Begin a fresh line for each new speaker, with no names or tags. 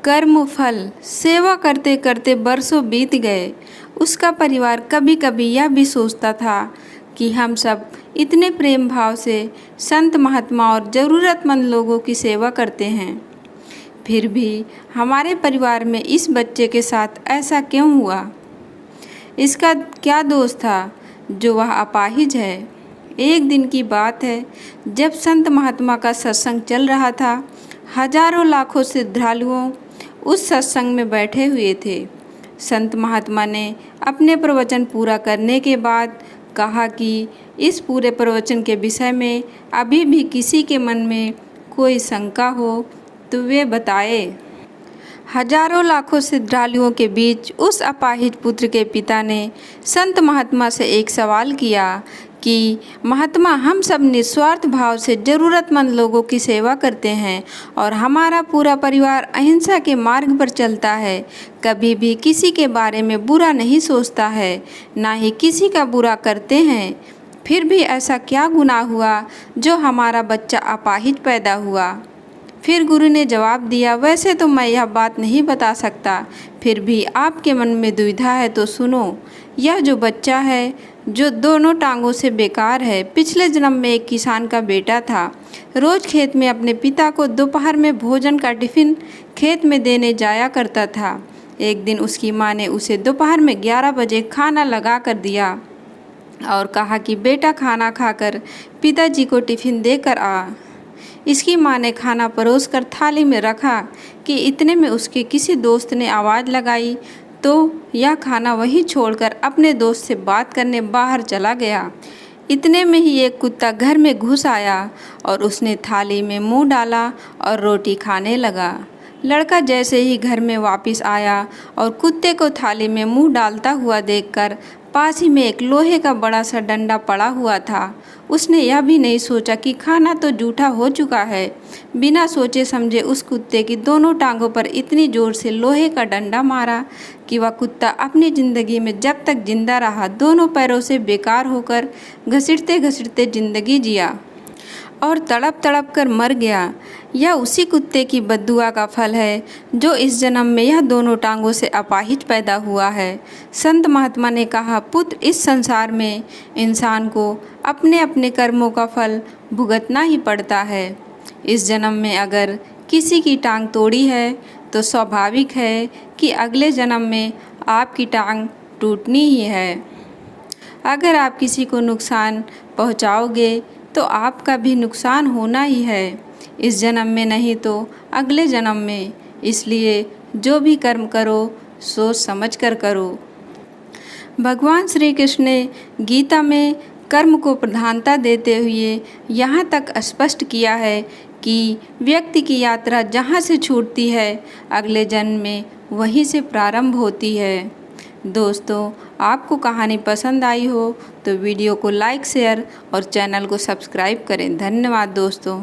कर्म फल सेवा करते करते बरसों बीत गए। उसका परिवार कभी कभी यह भी सोचता था कि हम सब इतने प्रेम भाव से संत महात्मा और ज़रूरतमंद लोगों की सेवा करते हैं, फिर भी हमारे परिवार में इस बच्चे के साथ ऐसा क्यों हुआ? इसका क्या दोष था जो वह अपाहिज है? एक दिन की बात है, जब संत महात्मा का सत्संग चल रहा था। हजारों लाखों श्रद्धालुओं उस सत्संग में बैठे हुए थे। संत महात्मा ने अपने प्रवचन पूरा करने के बाद कहा कि इस पूरे प्रवचन के विषय में अभी भी किसी के मन में कोई शंका हो तो वे बताए। हजारों लाखों श्रद्धालुओं के बीच उस अपाहिज पुत्र के पिता ने संत महात्मा से एक सवाल किया कि महात्मा, हम सब निस्वार्थ भाव से ज़रूरतमंद लोगों की सेवा करते हैं और हमारा पूरा परिवार अहिंसा के मार्ग पर चलता है, कभी भी किसी के बारे में बुरा नहीं सोचता है, ना ही किसी का बुरा करते हैं। फिर भी ऐसा क्या गुनाह हुआ जो हमारा बच्चा अपाहिज पैदा हुआ? फिर गुरु ने जवाब दिया, वैसे तो मैं यह बात नहीं बता सकता, फिर भी आपके मन में दुविधा है तो सुनो। यह जो बच्चा है, जो दोनों टांगों से बेकार है, पिछले जन्म में एक किसान का बेटा था। रोज़ खेत में अपने पिता को दोपहर में भोजन का टिफ़िन खेत में देने जाया करता था। एक दिन उसकी माँ ने उसे दोपहर में 11 बजे खाना लगा कर दिया और कहा कि बेटा, खाना खाकर पिताजी को टिफ़िन देकर आ। इसकी माँ ने खाना परोस कर थाली में रखा कि इतने में उसके किसी दोस्त ने आवाज़ लगाई तो यह खाना वहीं छोड़कर अपने दोस्त से बात करने बाहर चला गया। इतने में ही एक कुत्ता घर में घुस आया और उसने थाली में मुंह डाला और रोटी खाने लगा। लड़का जैसे ही घर में वापस आया और कुत्ते को थाली में मुंह डालता हुआ देखकर पास ही में एक लोहे का बड़ा सा डंडा पड़ा हुआ था, उसने यह भी नहीं सोचा कि खाना तो जूठा हो चुका है। बिना सोचे समझे उस कुत्ते की दोनों टांगों पर इतनी ज़ोर से लोहे का डंडा मारा कि वह कुत्ता अपनी ज़िंदगी में जब तक जिंदा रहा दोनों पैरों से बेकार होकर घसीटते घसीटते ज़िंदगी जिया और तड़प तड़प कर मर गया। यह उसी कुत्ते की बद्दुआ का फल है जो इस जन्म में यह दोनों टांगों से अपाहिज पैदा हुआ है। संत महात्मा ने कहा, पुत्र, इस संसार में इंसान को अपने अपने कर्मों का फल भुगतना ही पड़ता है। इस जन्म में अगर किसी की टांग तोड़ी है तो स्वाभाविक है कि अगले जन्म में आपकी टांग टूटनी ही है। अगर आप किसी को नुकसान पहुंचाओगे तो आपका भी नुकसान होना ही है, इस जन्म में नहीं तो अगले जन्म में। इसलिए जो भी कर्म करो सोच समझ कर करो। भगवान श्री कृष्ण ने गीता में कर्म को प्रधानता देते हुए यहाँ तक स्पष्ट किया है कि व्यक्ति की यात्रा जहाँ से छूटती है अगले जन्म में वहीं से प्रारंभ होती है। दोस्तों, आपको कहानी पसंद आई हो तो वीडियो को लाइक, शेयर और चैनल को सब्सक्राइब करें। धन्यवाद दोस्तों।